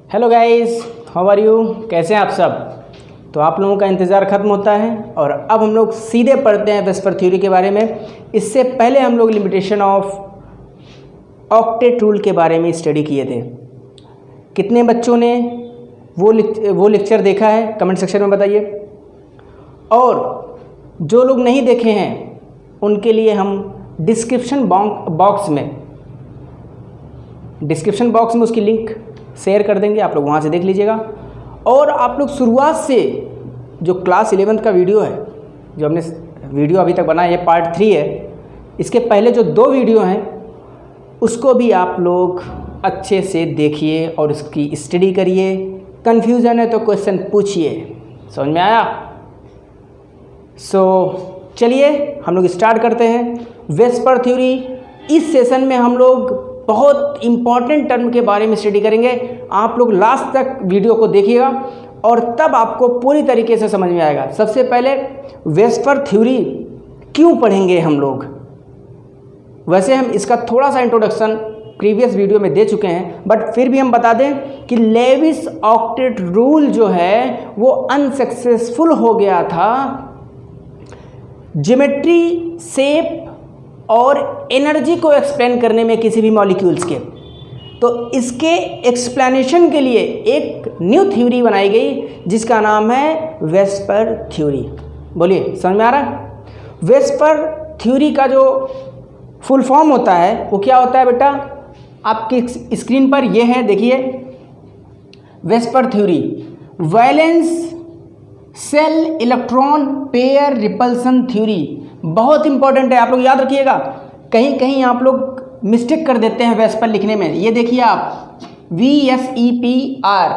Hello guys, how are you? कैसे हैं आप सब? तो आप लोगों का इंतज़ार ख़त्म होता है और अब हम लोग सीधे पढ़ते हैं वेस्पर थ्योरी के बारे में। इससे पहले हम लोग लिमिटेशन ऑफ ऑक्टेट रूल के बारे में स्टडी किए थे। कितने बच्चों ने वो लेक्चर देखा है कमेंट सेक्शन में बताइए। और जो लोग नहीं देखे हैं उनके लिए हम डिस्क्रिप्शन बॉक्स में उसकी लिंक शेयर कर देंगे, आप लोग वहाँ से देख लीजिएगा। और आप लोग शुरुआत से जो क्लास 11th का वीडियो है, जो हमने वीडियो अभी तक बनाया है, पार्ट 3 है, इसके पहले जो 2 वीडियो हैं उसको भी आप लोग अच्छे से देखिए और उसकी स्टडी करिए। कन्फ्यूज़न है तो क्वेश्चन पूछिए। समझ में आया? चलिए हम लोग स्टार्ट करते हैं वेस्पर थ्योरी। इस सेशन में हम लोग बहुत इम्पॉर्टेंट टर्म के बारे में स्टडी करेंगे। आप लोग लास्ट तक वीडियो को देखिएगा और तब आपको पूरी तरीके से समझ में आएगा। सबसे पहले वेस्पर थ्योरी क्यों पढ़ेंगे हम लोग? वैसे हम इसका थोड़ा सा इंट्रोडक्शन प्रीवियस वीडियो में दे चुके हैं, बट फिर भी हम बता दें कि लेविस ऑक्टेट रूल जो है वो अनसक्सेसफुल हो गया था ज्योमेट्री, शेप और एनर्जी को एक्सप्लेन करने में किसी भी मॉलिक्यूल्स के। तो इसके एक्सप्लेनेशन के लिए एक न्यू थ्योरी बनाई गई जिसका नाम है वेस्पर थ्योरी। बोलिए, समझ में आ रहा है? वेस्पर थ्योरी का जो फुल फॉर्म होता है वो क्या होता है बेटा? आपकी स्क्रीन पर ये है, देखिए। VSEPR theory valence shell electron pair repulsion theory. बहुत इंपॉर्टेंट है, आप लोग याद रखिएगा। कहीं कहीं आप लोग मिस्टेक कर देते हैं वेस्पर लिखने में। ये देखिए आप, VSEPR,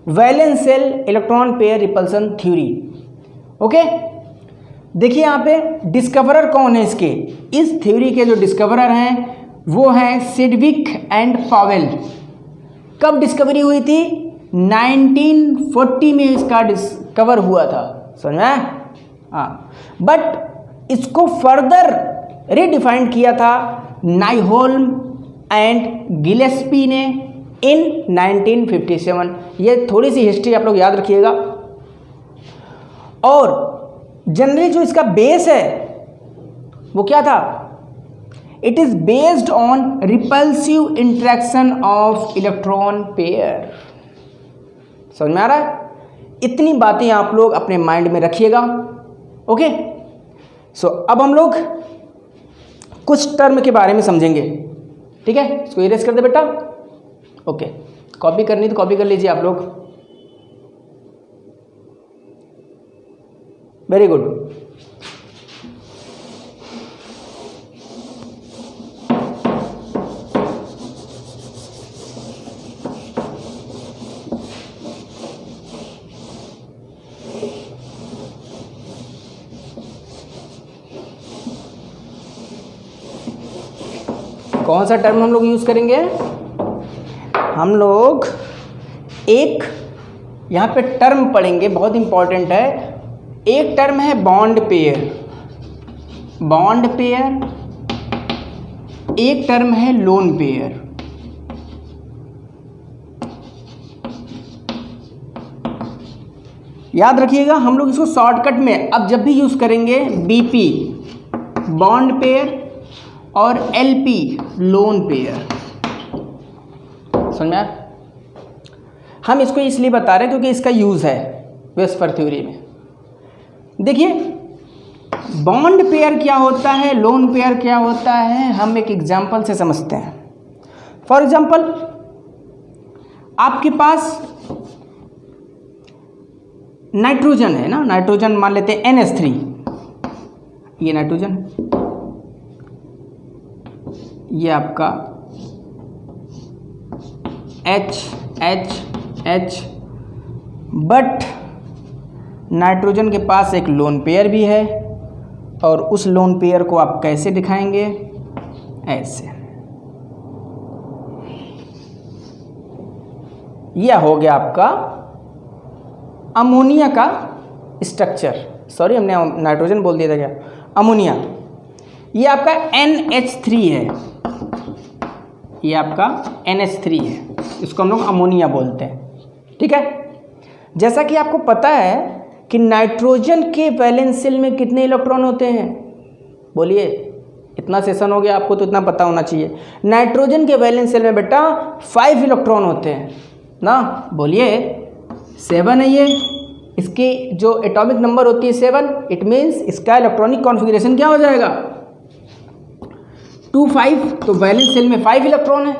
valence shell electron pair repulsion theory. Okay, देखिए यहाँ पे डिस्कवरर कौन है इसके? इस थ्योरी के जो डिस्कवरर हैं वो हैं सिडविक एंड पावेल। कब डिस्कवरी हुई थी? 1940 में इसका डिस्कवर हुआ था। समझ में? हाँ, बट इसको फर्दर रीडिफाइन किया था नाइहोल्म एंड गिलेस्पी ने इन 1957। ये थोड़ी सी हिस्ट्री आप लोग याद रखिएगा। और जनरली जो इसका बेस है वो क्या था? It is based on repulsive interaction of electron pair. समझ में आ रहा है? इतनी बातें आप लोग अपने माइंड में रखिएगा। ओके, अब हम लोग कुछ टर्म के बारे में समझेंगे। ठीक है, इसको इरेज कर दे बेटा। ओके, कॉपी करनी तो कॉपी कर लीजिए आप लोग। Very good. कौन सा टर्म हम लोग यूज़ करेंगे? हम लोग एक यहाँ पे टर्म पढ़ेंगे, बहुत इंपॉर्टेंट है। एक टर्म है बॉन्ड पेयर। Bond pair. एक टर्म है लोन पेयर। याद रखिएगा, हम लोग इसको शॉर्टकट में अब जब भी यूज़ करेंगे BP बॉन्ड पेयर और LP लोन पेयर। समझ में आया? हम इसको इसलिए बता रहे हैं क्योंकि इसका यूज़ है वेस्पर थ्योरी में। देखिए, बॉन्ड पेयर क्या होता है, लोन पेयर क्या होता है, हम एक एग्जांपल से समझते हैं। फॉर एग्जांपल, आपके पास नाइट्रोजन है ना, नाइट्रोजन मान लेते हैं NH3। ये नाइट्रोजन है, ये आपका H, बट नाइट्रोजन के पास एक लोन पेयर भी है। और उस लोन पेयर को आप कैसे दिखाएंगे? ऐसे। यह हो गया आपका अमोनिया का स्ट्रक्चर। सॉरी, हमने नाइट्रोजन बोल दिया था क्या? अमोनिया। ये आपका NH3 है, ये आपका NH3 है। इसको हम लोग अमोनिया बोलते हैं, ठीक है। जैसा कि आपको पता है कि नाइट्रोजन के वैलेंस शेल में कितने इलेक्ट्रॉन होते हैं, बोलिए, इतना सेशन हो गया आपको तो इतना पता होना चाहिए। नाइट्रोजन के वैलेंस शेल में बेटा 5 इलेक्ट्रॉन होते हैं ना, बोलिए 7 है ये, इसकी जो एटॉमिक नंबर होती है 7, इट मीन्स इसका इलेक्ट्रॉनिक कॉन्फ़िगरेशन क्या हो जाएगा 2 5, तो वैलेंस शेल में 5 इलेक्ट्रॉन है,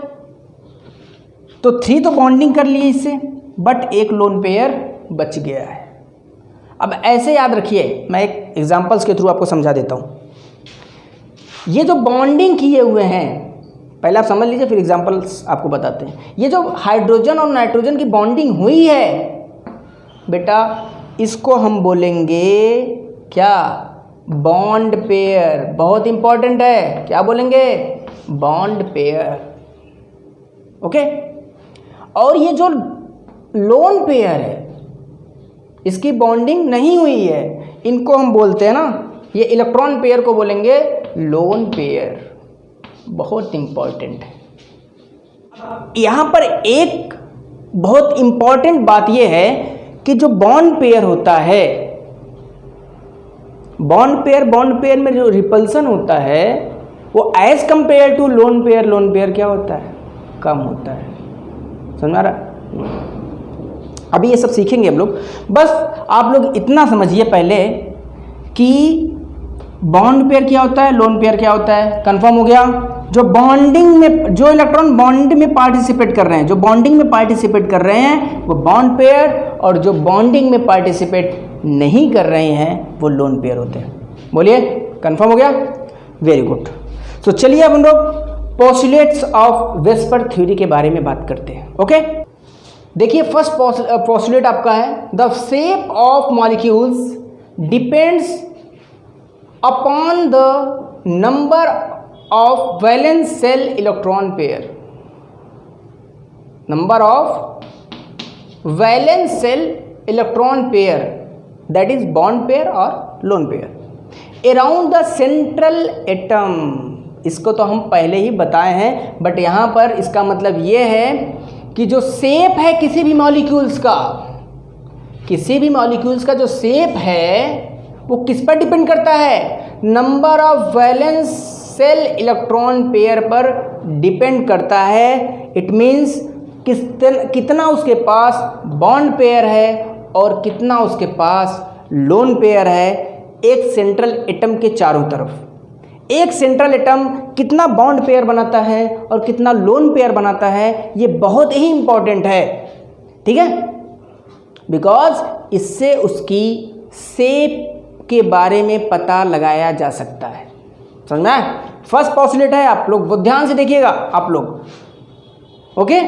तो 3 तो बॉन्डिंग कर लिए इससे, बट एक लोन पेयर बच गया है। अब ऐसे याद रखिए, मैं एक एग्जांपल्स के थ्रू आपको समझा देता हूँ। ये जो बॉन्डिंग किए हुए हैं, पहले आप समझ लीजिए फिर एग्जांपल्स आपको बताते हैं। ये जो हाइड्रोजन और नाइट्रोजन की बॉन्डिंग हुई है बेटा, इसको हम बोलेंगे क्या, बॉन्ड पेयर। बहुत इंपॉर्टेंट है, क्या बोलेंगे, बॉन्ड पेयर, ओके। और ये जो लोन पेयर है, इसकी बॉन्डिंग नहीं हुई है, इनको हम बोलते हैं ना, ये इलेक्ट्रॉन पेयर को बोलेंगे लोन पेयर। बहुत इंपॉर्टेंट है। यहाँ पर एक बहुत इंपॉर्टेंट बात यह है कि जो बॉन्ड पेयर होता है, बॉन्ड पेयर में जो रिपल्सन होता है वो as compare to lone pair क्या होता है, कम होता है। समझ आ रहा? अभी ये सब सीखेंगे हम लोग, बस आप लोग इतना समझिए पहले कि बॉन्ड पेयर क्या होता है, लोन पेयर क्या होता है, कंफर्म हो गया। जो बॉन्डिंग में, जो इलेक्ट्रॉन बॉन्ड में पार्टिसिपेट कर रहे हैं, जो बॉन्डिंग में पार्टिसिपेट कर रहे हैं वो बॉन्ड पेयर, और जो बॉन्डिंग में पार्टिसिपेट नहीं कर रहे हैं वो लोन पेयर होते हैं। बोलिए, कंफर्म हो गया, वेरी गुड। तो चलिए अब हम लोग पोस्टुलेट्स ऑफ वेस्पर थ्योरी के बारे में बात करते हैं, ओके। देखिए फर्स्ट पोस्टुलेट आपका है, the shape of molecules depends upon the number of valence shell electron pair. Number of valence shell electron pair, that is bond pair और lone pair around the central atom. इसको तो हम पहले ही बताए हैं, but यहाँ पर इसका मतलब ये है कि जो शेप है किसी भी मॉलिक्यूल्स का, किसी भी मॉलिक्यूल्स का जो शेप है वो किस पर डिपेंड करता है, number of valence shell electron pair पर डिपेंड करता है। इट मीन्स कितना उसके पास बॉन्ड पेयर है और कितना उसके पास लोन पेयर है, एक सेंट्रल एटम के चारों तरफ। एक सेंट्रल एटम कितना बॉन्ड पेयर बनाता है और कितना लोन पेयर बनाता है, ये बहुत ही इंपॉर्टेंट है, ठीक है, बिकॉज इससे उसकी शेप के बारे में पता लगाया जा सकता है। समझ में आया? फर्स्ट पोस्टुलेट है, आप लोग बहुत ध्यान से देखिएगा आप लोग, ओके।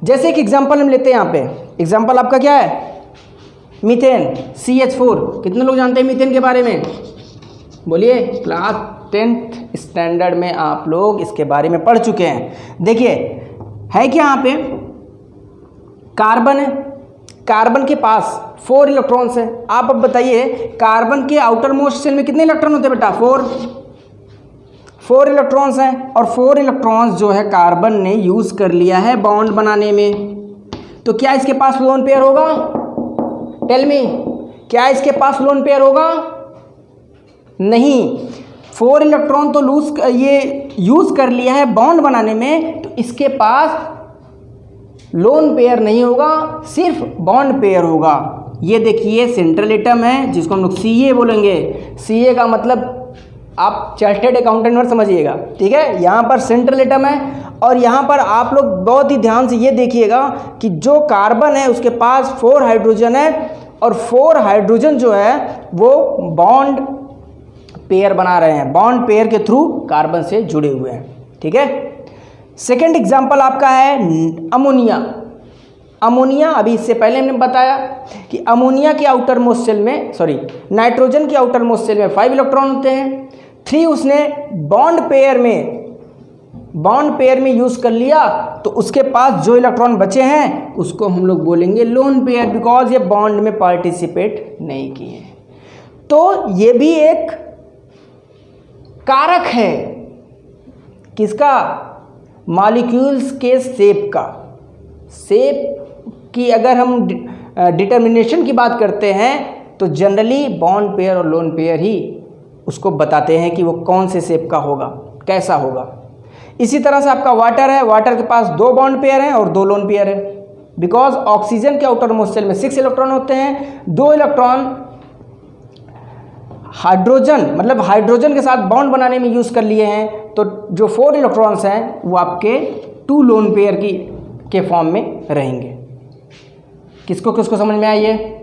जैसे एक एग्जांपल हम लेते हैं, यहाँ पे एग्जांपल आपका क्या है, मीथेन CH4। कितने लोग जानते हैं मीथेन के बारे में, बोलिए, क्लास 10th स्टैंडर्ड में आप लोग इसके बारे में पढ़ चुके हैं। देखिए है क्या, यहाँ पे कार्बन है, कार्बन के पास 4 इलेक्ट्रॉन्स हैं। आप अब बताइए कार्बन के आउटर मोस्ट शेल में कितने इलेक्ट्रॉन होते हैं बेटा, 4 इलेक्ट्रॉन्स हैं, और 4 इलेक्ट्रॉन्स जो है कार्बन ने यूज़ कर लिया है बॉन्ड बनाने में। तो क्या इसके पास लोन पेयर होगा, टेल मी, क्या इसके पास लोन पेयर होगा, नहीं। 4 इलेक्ट्रॉन तो ये यूज़ कर लिया है बॉन्ड बनाने में, तो इसके पास लोन पेयर नहीं होगा, सिर्फ बॉन्ड पेयर होगा। ये देखिए सेंट्रल एटम है जिसको हम लोग CA बोलेंगे। CA का मतलब आप चार्टर्ड अकाउंटेंट और समझिएगा, ठीक है। यहाँ पर सेंट्रल एटम है, और यहाँ पर आप लोग बहुत ही ध्यान से ये देखिएगा कि जो कार्बन है उसके पास 4 हाइड्रोजन है, और 4 हाइड्रोजन जो है वो बॉन्ड पेयर बना रहे हैं, बॉन्ड पेयर के थ्रू कार्बन से जुड़े हुए हैं, ठीक है। सेकेंड एग्जाम्पल आपका है अमोनिया। अमोनिया, अभी इससे पहले हमने बताया कि अमोनिया के आउटर मोस्ट शेल में, नाइट्रोजन के आउटर मोस्ट शेल में 5 इलेक्ट्रॉन होते हैं, 3 उसने बॉन्ड पेयर में यूज़ कर लिया, तो उसके पास जो इलेक्ट्रॉन बचे हैं उसको हम लोग बोलेंगे लोन पेयर, बिकॉज ये बॉन्ड में पार्टिसिपेट नहीं किए। तो ये भी एक कारक है, किसका, मॉलिक्यूल्स के शेप का। शेप की अगर हम डिटर्मिनेशन की बात करते हैं तो जनरली बॉन्ड पेयर और लोन पेयर ही उसको बताते हैं कि वो कौन से शेप का होगा, कैसा होगा। इसी तरह से आपका वाटर है, वाटर के पास 2 बॉन्ड पेयर हैं और 2 लोन पेयर है। बिकॉज ऑक्सीजन के आउटर मोस्ट शेल में 6 इलेक्ट्रॉन होते हैं, 2 इलेक्ट्रॉन हाइड्रोजन मतलब हाइड्रोजन के साथ बॉन्ड बनाने में यूज़ कर लिए हैं, तो जो 4 इलेक्ट्रॉन्स हैं वो आपके 2 लोन पेयर के फॉर्म में रहेंगे। किसको किसको समझ में आई है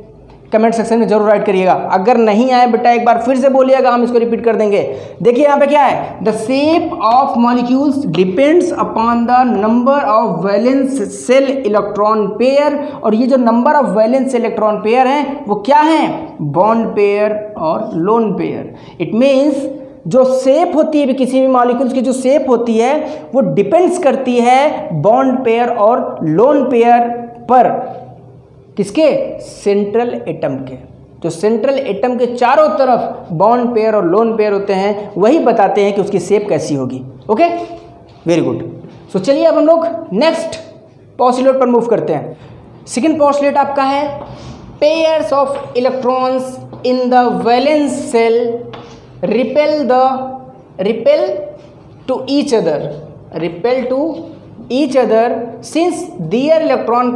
कमेंट सेक्शन में जरूर राइट करिएगा। अगर नहीं आए बेटा एक बार फिर से बोलिएगा, हम इसको रिपीट कर देंगे। देखिए यहाँ पे क्या है, the shape of molecules depends upon the number of valence shell electron pair. और ये जो number of valence electron pair हैं वो क्या हैं, बॉन्ड पेयर और लोन पेयर। इट मीन्स जो शेप होती है किसी भी मॉलिक्यूल्स की, जो शेप होती है वो डिपेंड्स करती है बॉन्ड पेयर और लोन पेयर पर। किसके, सेंट्रल एटम के। जो सेंट्रल एटम के चारों तरफ बॉन्ड पेयर और लोन पेयर होते हैं वही बताते हैं कि उसकी शेप कैसी होगी। Okay, very good. सो चलिए अब हम लोग नेक्स्ट पोस्टुलेट पर मूव करते हैं। सेकंड पोस्टुलेट आपका है, pairs of electrons in the valence shell repel to each other since their electron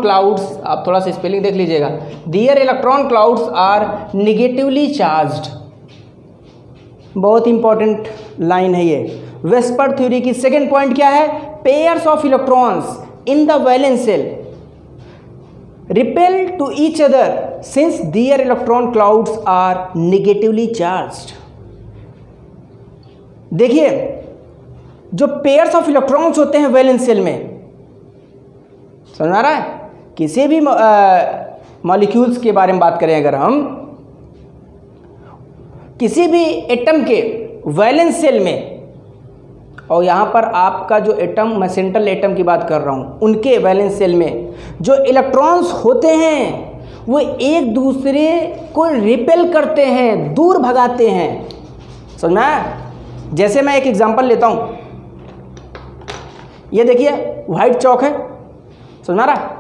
clouds, आप थोड़ा सा स्पेलिंग देख लीजिएगा, their electron clouds are negatively charged. बहुत इंपॉर्टेंट लाइन है ये। वेस्पर थ्योरी की सेकेंड पॉइंट क्या है, pairs of electrons in the valence shell repel to each other since their electron clouds are negatively charged. देखिए जो पेयर्स ऑफ इलेक्ट्रॉन्स होते हैं वैलेंस सेल में, समझ आ रहा है, किसी भी मॉलिक्यूल्स के बारे में बात करें अगर हम, किसी भी एटम के वैलेंस सेल में, और यहाँ पर आपका जो एटम, मैं सेंट्रल एटम की बात कर रहा हूँ, उनके वैलेंस सेल में जो इलेक्ट्रॉन्स होते हैं वो एक दूसरे को रिपेल करते हैं, दूर भगाते हैं। समझना है? जैसे मैं एक एग्जांपल लेता हूँ, ये देखिए व्हाइट चौक है, समझ रहा है?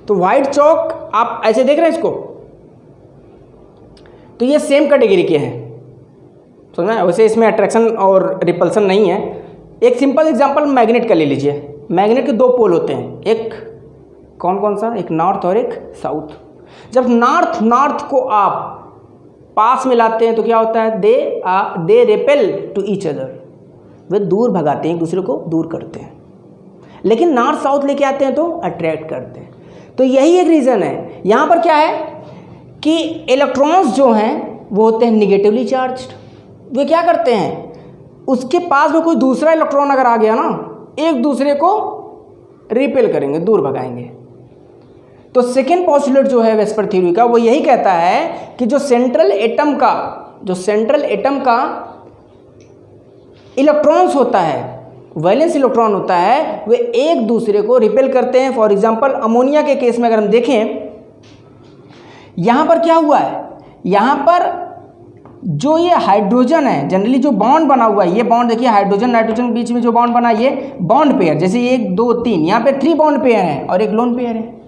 तो व्हाइट चौक आप ऐसे देख रहे हैं इसको, तो ये सेम कैटेगरी के हैं, समझना है? वैसे इसमें अट्रैक्शन और रिपल्सन नहीं है। एक सिंपल एग्जांपल मैग्नेट का ले लीजिए। मैग्नेट के 2 पोल होते हैं, एक कौन सा, एक नॉर्थ और एक साउथ। जब नॉर्थ को आप पास में लाते हैं तो क्या होता है, they repel to each other, वे दूर भगाते हैं, एक दूसरे को दूर करते हैं। लेकिन नॉर्थ साउथ लेके आते हैं तो अट्रैक्ट करते हैं। तो यही एक रीज़न है। यहाँ पर क्या है कि इलेक्ट्रॉन्स जो हैं वो होते हैं निगेटिवली चार्ज्ड। वे क्या करते हैं, उसके पास में कोई दूसरा इलेक्ट्रॉन अगर आ गया ना, एक दूसरे को रिपेल करेंगे, दूर भगाएंगे। तो सेकेंड पोस्टुलेट जो है वेस्पर थ्योरी का, वो यही कहता है कि जो सेंट्रल एटम का इलेक्ट्रॉन्स होता है, वैलेंस इलेक्ट्रॉन होता है, वे एक दूसरे को रिपेल करते हैं। फॉर एग्जांपल अमोनिया के केस में अगर हम देखें, यहाँ पर क्या हुआ है, यहाँ पर जो ये हाइड्रोजन है, जनरली जो बॉन्ड बना हुआ है, ये बॉन्ड देखिए हाइड्रोजन नाइट्रोजन के बीच में जो बॉन्ड बना है, ये बॉन्ड पेयर, जैसे 1 2 3, यहाँ पे 3 बॉन्ड पेयर हैं और एक लोन पेयर है।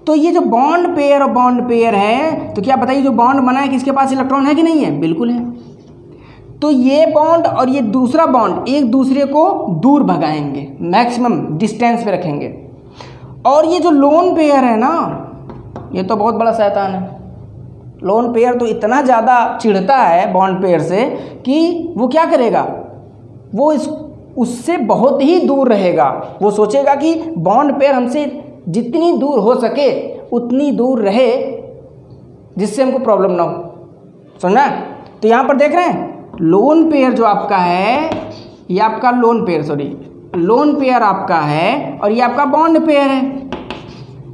तो ये जो बॉन्ड पेयर और बॉन्ड पेयर है, तो क्या बताइए जो बॉन्ड बना है किसके पास इलेक्ट्रॉन है कि नहीं है, बिल्कुल है। तो ये बॉन्ड और ये दूसरा बॉन्ड एक दूसरे को दूर भगाएंगे, मैक्सिमम डिस्टेंस पे रखेंगे। और ये जो लोन पेयर है ना, ये तो बहुत बड़ा शैतान है। लोन पेयर तो इतना ज़्यादा चिढ़ता है बॉन्ड पेयर से कि वो क्या करेगा, वो उससे बहुत ही दूर रहेगा। वो सोचेगा कि बॉन्ड पेयर हमसे जितनी दूर हो सके उतनी दूर रहे, जिससे हमको प्रॉब्लम ना हो। समझना? तो यहाँ पर देख रहे हैं लोन पेयर जो आपका है, ये आपका लोन पेयर आपका है और ये आपका बॉन्ड पेयर है।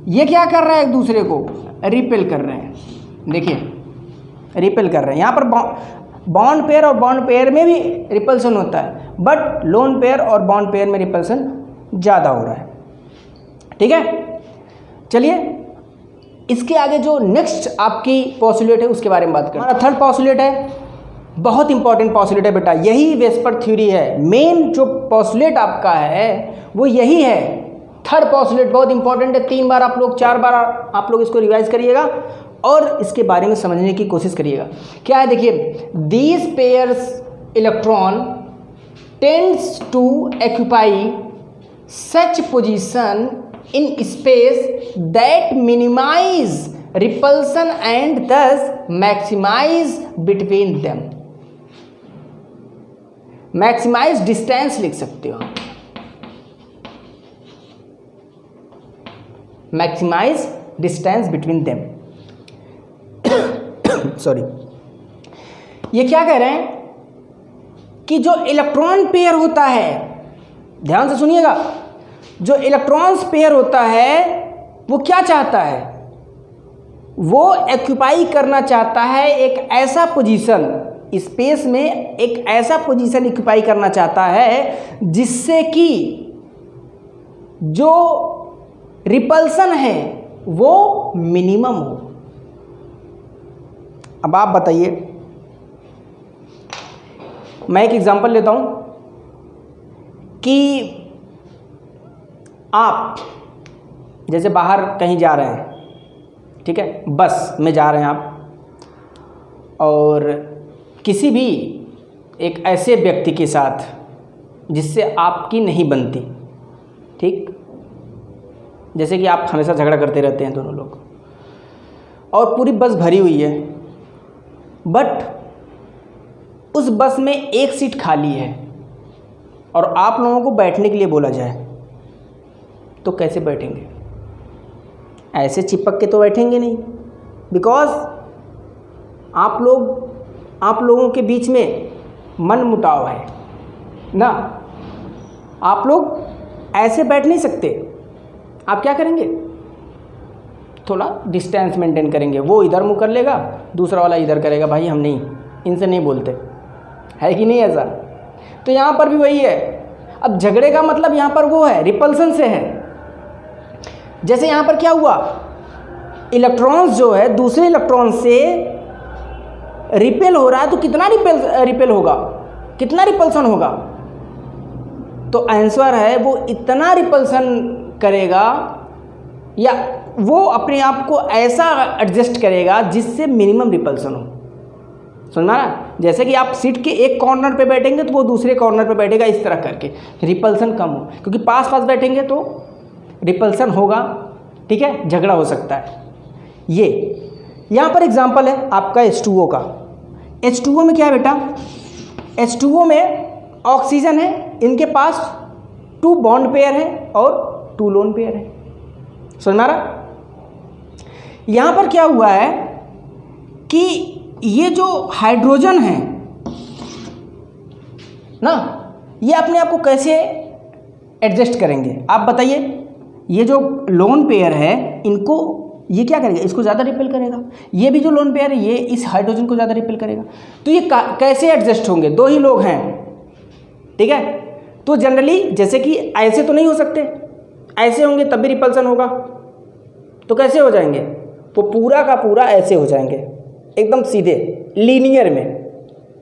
ये क्या कर रहा है, एक दूसरे को रिपेल कर रहे हैं। देखिए रिपेल कर रहे हैं। यहाँ पर बॉन्ड पेयर और बॉन्ड पेयर में भी रिपल्सन होता है, बट लोन पेयर और बॉन्ड पेयर में रिपल्सन ज़्यादा हो रहा है। ठीक है, चलिए इसके आगे जो नेक्स्ट आपकी पोस्टुलेट है उसके बारे में बात करें। हमारा थर्ड पोस्टुलेट है बहुत इंपॉर्टेंट पॉस्टुलेट है बेटा, यही वेस्पर थ्योरी है। मेन जो पॉस्टुलेट आपका है वो यही है। थर्ड पॉस्टुलेट बहुत इंपॉर्टेंट है, 3 बार आप लोग 4 बार आप लोग इसको रिवाइज करिएगा और इसके बारे में समझने की कोशिश करिएगा। क्या है देखिए, these pairs electron tends to occupy such position in space that minimise repulsion and thus maximise between them. Maximise distance लिख सकते हो, maximise distance between them. Sorry, ये क्या कह रहे हैं कि जो इलेक्ट्रॉन पेयर होता है, ध्यान से सुनिएगा, जो इलेक्ट्रॉन्स पेयर होता है वो क्या चाहता है, वो ऑक्यूपाई करना चाहता है एक ऐसा पोजीशन स्पेस में, एक ऐसा पोजीशन ऑक्यूपाई करना चाहता है जिससे कि जो रिपल्सन है वो मिनिमम हो। अब आप बताइए, मैं एक एग्जांपल लेता हूं कि आप जैसे बाहर कहीं जा रहे हैं, ठीक है, बस में जा रहे हैं आप, और किसी भी एक ऐसे व्यक्ति के साथ जिससे आपकी नहीं बनती, ठीक, जैसे कि आप हमेशा झगड़ा करते रहते हैं दोनों लोग, और पूरी बस भरी हुई है, बट उस बस में एक सीट खाली है और आप लोगों को बैठने के लिए बोला जाए तो कैसे बैठेंगे? ऐसे चिपक के तो बैठेंगे नहीं, बिकॉज आप लोगों के बीच में मन मुटाव है ना, आप लोग ऐसे बैठ नहीं सकते। आप क्या करेंगे? थोड़ा डिस्टेंस मेंटेन करेंगे, वो इधर मुँह कर लेगा, दूसरा वाला इधर करेगा, भाई हम नहीं, इनसे नहीं बोलते, है कि नहीं ऐसा? तो यहाँ पर भी वही है। अब झगड़े का मतलब यहाँ पर वो है, रिपल्सन से है। जैसे यहाँ पर क्या हुआ, इलेक्ट्रॉन्स जो है दूसरे इलेक्ट्रॉन से रिपेल हो रहा है, तो कितना रिपेल होगा, कितना रिपल्सन होगा? तो आंसर है वो इतना रिपल्सन करेगा या वो अपने आप को ऐसा एडजस्ट करेगा जिससे मिनिमम रिपल्सन हो। समझना ना? जैसे कि आप सीट के एक कॉर्नर पे बैठेंगे तो वो दूसरे कॉर्नर पे बैठेगा, इस तरह करके रिपल्सन कम हो, क्योंकि पास पास बैठेंगे तो रिपल्सन होगा, ठीक है, झगड़ा हो सकता है। ये यहाँ पर एग्जांपल है आपका H2O का। H2O में क्या है बेटा? H2O में ऑक्सीजन है, इनके पास 2 बॉन्ड पेयर है और 2 लोन पेयर है। समझ में आ रहा? यहाँ पर क्या हुआ है कि ये जो हाइड्रोजन है ना, ये अपने आप को कैसे एडजस्ट करेंगे आप बताइए? ये जो लोन पेयर है, इनको ये क्या करेगा? इसको ज़्यादा रिपेल करेगा। ये भी जो लोन पेयर है, ये इस हाइड्रोजन को ज़्यादा रिपेल करेगा। तो ये कैसे एडजस्ट होंगे? 2 ही लोग हैं, ठीक है। तो जनरली जैसे कि ऐसे तो नहीं हो सकते, ऐसे होंगे तब भी रिपल्सन होगा। तो कैसे हो जाएंगे? वो पूरा का पूरा ऐसे हो जाएंगे, एकदम सीधे लीनियर में।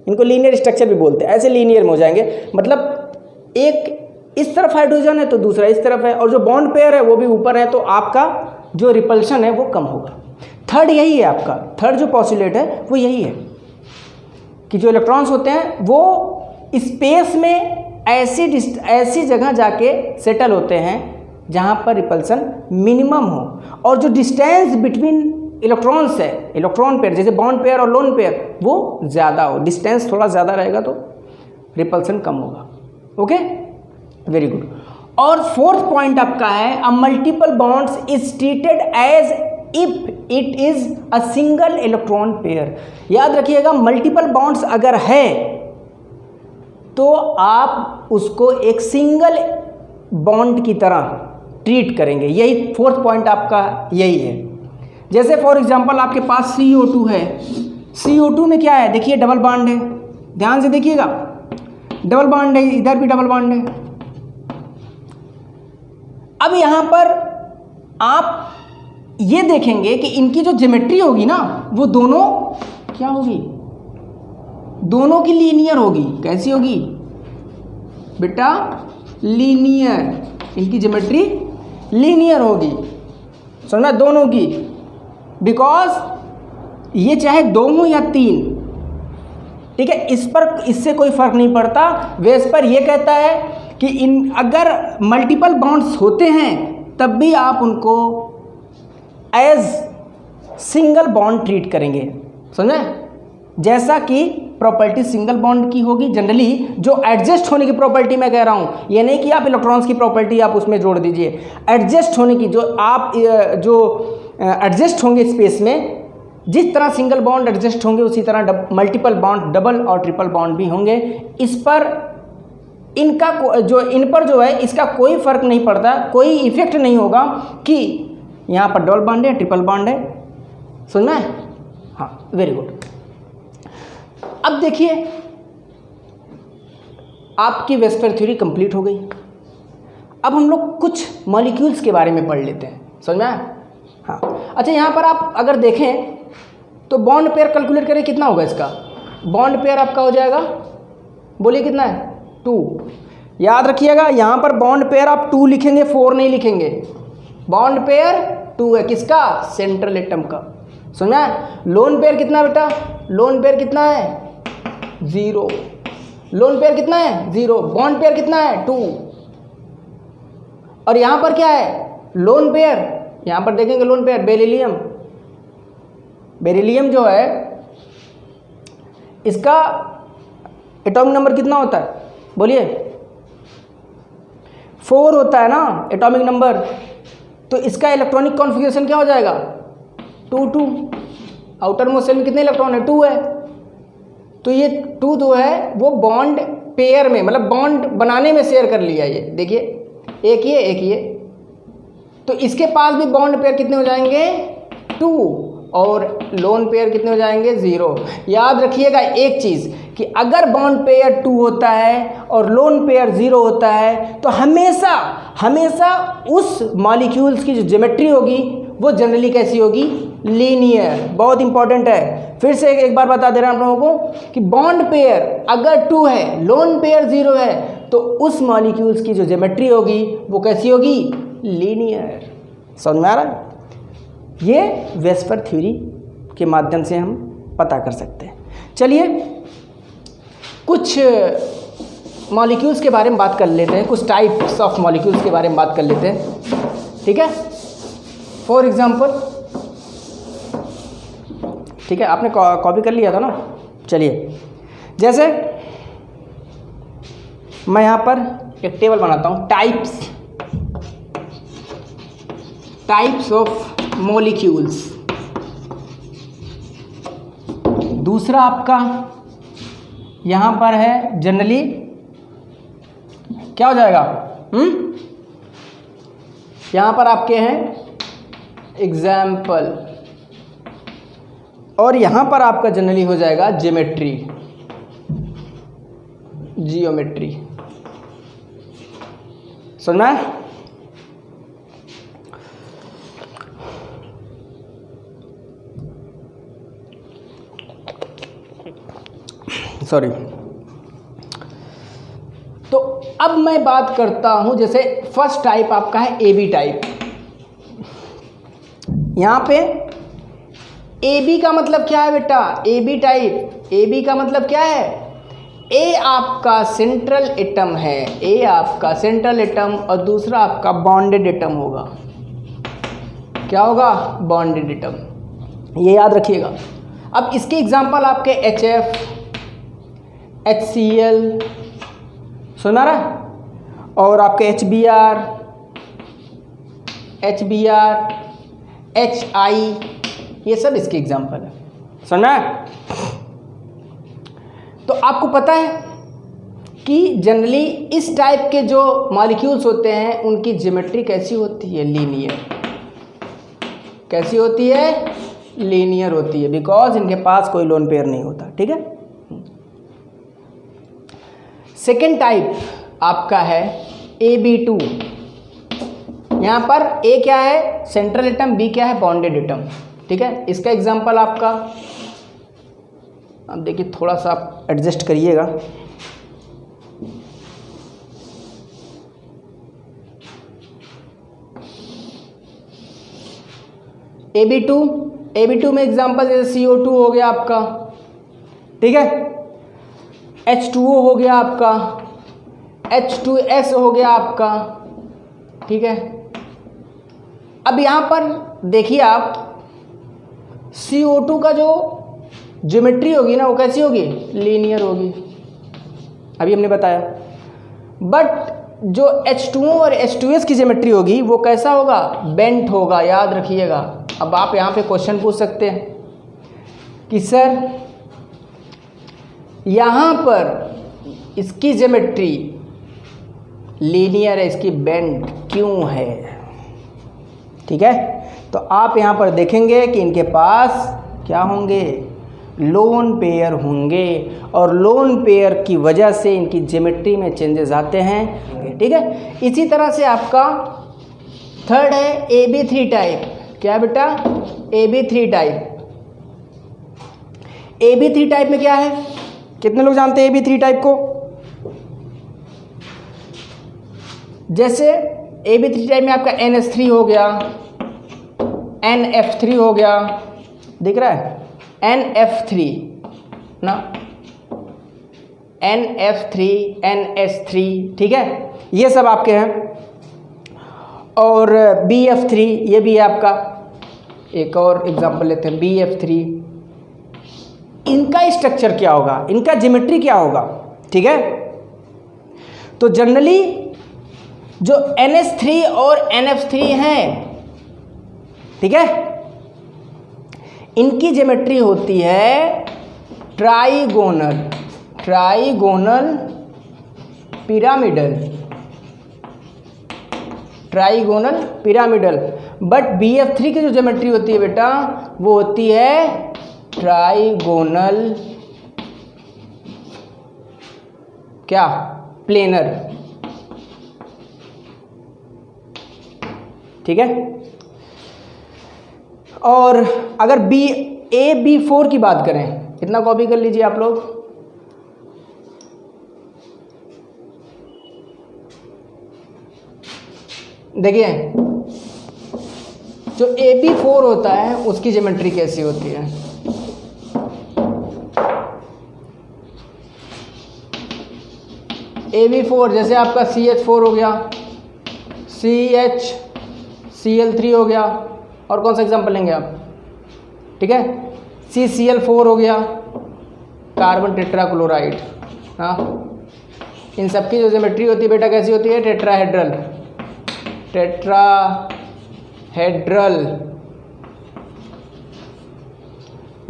इनको लीनियर स्ट्रक्चर भी बोलते हैं। ऐसे लीनियर में हो जाएंगे, मतलब एक इस तरफ हाइड्रोजन है तो दूसरा इस तरफ है, और जो बॉन्ड पेयर है वो भी ऊपर है, तो आपका जो रिपल्शन है वो कम होगा। थर्ड यही है आपका, थर्ड जो पॉस्टुलेट है वो यही है कि जो इलेक्ट्रॉन्स होते हैं वो स्पेस में ऐसी जगह जाके सेटल होते हैं जहाँ पर रिपल्सन मिनिमम हो, और जो डिस्टेंस बिटवीन इलेक्ट्रॉन्स है, इलेक्ट्रॉन पेयर जैसे बॉन्ड पेयर और लोन पेयर, वो ज़्यादा हो। डिस्टेंस थोड़ा ज़्यादा रहेगा तो रिपल्सन कम होगा। Okay, very good. और फोर्थ पॉइंट आपका है, a multiple bonds is treated as if it is a single electron pair. याद रखिएगा, मल्टीपल बॉन्ड्स अगर है तो आप उसको एक सिंगल बॉन्ड की तरह ट्रीट करेंगे। यही फोर्थ पॉइंट आपका यही है। जैसे फॉर एग्जांपल आपके पास CO2 है, CO2 में क्या है? देखिए डबल बॉन्ड है, ध्यान से देखिएगा, डबल बॉन्ड है, इधर भी डबल बॉन्ड है। अब यहाँ पर आप ये देखेंगे कि इनकी जो ज्योमेट्री होगी ना, वो दोनों क्या होगी? दोनों की लीनियर होगी। कैसी होगी बेटा? लीनियर। इनकी ज्योमेट्री लीनियर होगी, समझना, दोनों की। बिकॉज ये चाहे 2 हो या 3, ठीक है, इस पर इससे कोई फर्क नहीं पड़ता। वेस पर ये कहता है कि इन अगर मल्टीपल बॉन्ड्स होते हैं तब भी आप उनको एज सिंगल बॉन्ड ट्रीट करेंगे, समझे? जैसा कि प्रॉपर्टी सिंगल बॉन्ड की होगी जनरली, जो एडजस्ट होने की प्रॉपर्टी मैं कह रहा हूँ, ये नहीं कि आप इलेक्ट्रॉन्स की प्रॉपर्टी आप उसमें जोड़ दीजिए। एडजस्ट होने की, जो आप जो एडजस्ट होंगे स्पेस में, जिस तरह सिंगल बॉन्ड एडजस्ट होंगे उसी तरह मल्टीपल बॉन्ड, डबल और ट्रिपल बॉन्ड भी होंगे। इस पर इनका इन पर जो है इसका कोई फर्क नहीं पड़ता, कोई इफेक्ट नहीं होगा कि यहाँ पर डबल बॉन्ड है ट्रिपल बॉन्ड है, समझ में? हाँ, वेरी गुड। अब देखिए, आपकी वेस्पर थ्योरी कंप्लीट हो गई। अब हम लोग कुछ मॉलिक्यूल्स के बारे में पढ़ लेते हैं, समझ में? हाँ, अच्छा, यहाँ पर आप अगर देखें तो बॉन्ड पेयर कैलकुलेट करें, कितना होगा इसका? बॉन्ड पेयर आपका हो जाएगा, बोलिए कितना है? 2। याद रखिएगा, यहाँ पर बॉन्ड पेयर आप 2 लिखेंगे, 4 नहीं लिखेंगे। बॉन्ड पेयर 2 है, किसका? सेंट्रल एटम का, सुना? लोन पेयर कितना बेटा? लोन पेयर कितना है? 0। लोन पेयर कितना है? 0। बॉन्ड पेयर कितना है? 2। और यहाँ पर क्या है? लोन पेयर, यहाँ पर देखेंगे लोन पेयर बेरिलियम। बेरिलियम जो है इसका एटॉमिक नंबर कितना होता है? बोलिए, 4 होता है ना एटॉमिक नंबर। तो इसका इलेक्ट्रॉनिक कॉन्फ़िगरेशन क्या हो जाएगा? 2 आउटर मोस्ट सेल में कितने इलेक्ट्रॉन है? 2 है। तो ये 2 जो है वो बॉन्ड पेयर में, मतलब बॉन्ड बनाने में शेयर कर लिया। ये देखिए, एक ये। तो इसके पास भी बॉन्ड पेयर कितने हो जाएंगे? 2। और लोन पेयर कितने हो जाएंगे? 0। याद रखिएगा एक चीज़ कि अगर बॉन्ड पेयर 2 होता है और लोन पेयर 0 होता है तो हमेशा उस मॉलिक्यूल्स की जो ज्योमेट्री होगी वो जनरली कैसी होगी? लीनियर। बहुत इंपॉर्टेंट है, फिर से एक बार बता दे रहा हूं आप लोगों को कि बॉन्ड पेयर अगर 2 है, लोन पेयर 0 है, तो उस मॉलिक्यूल्स की जो ज्योमेट्री होगी वो कैसी होगी? लीनियर। समझ में आ रहा है? ये वेस्पर थ्योरी के माध्यम से हम पता कर सकते हैं। चलिए कुछ मॉलिक्यूल्स के बारे में बात कर लेते हैं, कुछ टाइप्स ऑफ मॉलिक्यूल्स के बारे में बात कर लेते हैं, ठीक है? फॉर एग्जांपल, ठीक है, आपने कॉपी कर लिया था ना? चलिए, जैसे मैं यहाँ पर एक टेबल बनाता हूँ, टाइप्स ऑफ मॉलिक्यूल्स। दूसरा आपका यहाँ पर है जनरली क्या हो जाएगा? यहाँ पर आपके हैं एग्जाम्पल, और यहाँ पर आपका जनरली हो जाएगा जियोमेट्री। सुनना है? सॉरी। तो अब मैं बात करता हूं, जैसे फर्स्ट टाइप आपका है AB टाइप। यहां पे AB का मतलब क्या है बेटा? AB टाइप, AB का मतलब क्या है? A आपका सेंट्रल एटम है, A आपका सेंट्रल एटम, और दूसरा आपका बॉन्डेड एटम होगा। क्या होगा? Bonded atom. ये याद रखिएगा। अब इसके एग्जांपल आपके HF, HCl, सुना रहा, और आपके HBr, HI, ये सब इसके एग्जांपल है। सुना? तो आपको पता है कि जनरली इस टाइप के जो मॉलिक्यूल्स होते हैं उनकी ज्योमेट्री कैसी होती है? लीनियर। कैसी होती है? लीनियर होती है, बिकॉज इनके पास कोई लोन पेयर नहीं होता, ठीक है? सेकेंड टाइप आपका है AB2। यहाँ पर A क्या है? सेंट्रल एटम, B क्या है? बॉन्डेड एटम, ठीक है? इसका एग्जांपल आपका अब देखिए थोड़ा सा आप एडजस्ट करिएगा। AB2 में एग्जांपल जैसे CO2 हो गया आपका, ठीक है, H2O हो गया आपका, H2S हो गया आपका, ठीक है। अब यहाँ पर देखिए आप CO2 का जो ज्योमेट्री होगी ना वो कैसी होगी, लीनियर होगी, अभी हमने बताया। बट जो H2O और H2S की ज्योमेट्री होगी वो कैसा होगा, बेंट होगा, याद रखिएगा। अब आप यहाँ पे क्वेश्चन पूछ सकते हैं कि सर यहाँ पर इसकी ज्योमेट्री लीनियर है, इसकी बेंट क्यों है, ठीक है। तो आप यहाँ पर देखेंगे कि इनके पास क्या होंगे, लोन पेयर होंगे, और लोन पेयर की वजह से इनकी ज्योमेट्री में चेंजेस आते हैं, ठीक है। इसी तरह से आपका थर्ड है AB3 टाइप। क्या बेटा, AB3 टाइप। AB3 टाइप में क्या है, कितने लोग जानते हैं AB3 टाइप को? जैसे AB3 टाइप में आपका NH3 हो गया, NF3 हो गया, दिख रहा है NF3 ना, NF3, NH3, ठीक है, ये सब आपके हैं। और BF3 ये भी है आपका। एक और एग्जांपल लेते हैं BF3। इनका स्ट्रक्चर क्या होगा, इनका ज्योमेट्री क्या होगा, ठीक है। तो जनरली जो NH3 और NF3 हैं, ठीक है, इनकी ज्योमेट्री होती है ट्राइगोनल पिरामिडल। बट BF3 की जो ज्योमेट्री होती है बेटा वो होती है ट्राइगोनल क्या, प्लेनर, ठीक है। और अगर AB4 की बात करें, इतना कॉपी कर लीजिए आप लोग। देखिए जो AB4 होता है उसकी ज्योमेट्री कैसी होती है, AB4 जैसे आपका CH4 हो गया, CH-Cl3 हो गया, और कौन सा एग्जांपल लेंगे आप, ठीक है, CCl4 हो गया, कार्बन टेट्राक्लोराइड। हाँ, इन सब की जो ज्योमेट्री होती है बेटा कैसी होती है, टेट्राहेड्रल।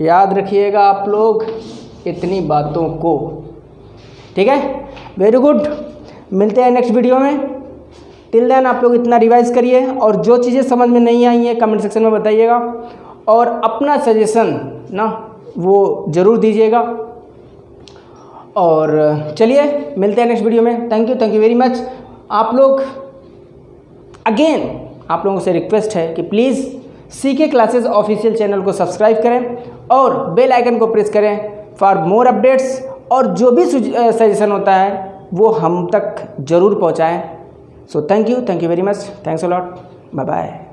याद रखिएगा आप लोग इतनी बातों को, ठीक है। वेरी गुड, मिलते हैं नेक्स्ट वीडियो में। टिल देन आप लोग इतना रिवाइज करिए, और जो चीज़ें समझ में नहीं आई हैं कमेंट सेक्शन में बताइएगा, और अपना सजेशन ना वो ज़रूर दीजिएगा। और चलिए मिलते हैं नेक्स्ट वीडियो में। Thank you very much. आप लोग अगेन आप लोगों से रिक्वेस्ट है कि please CK classes official channel को सब्सक्राइब करें और बेल आइकन को प्रेस करें फॉर मोर अपडेट्स, और जो भी सजेशन होता है वो हम तक ज़रूर पहुंचाएं। So thank you very much, thanks a lot, bye bye.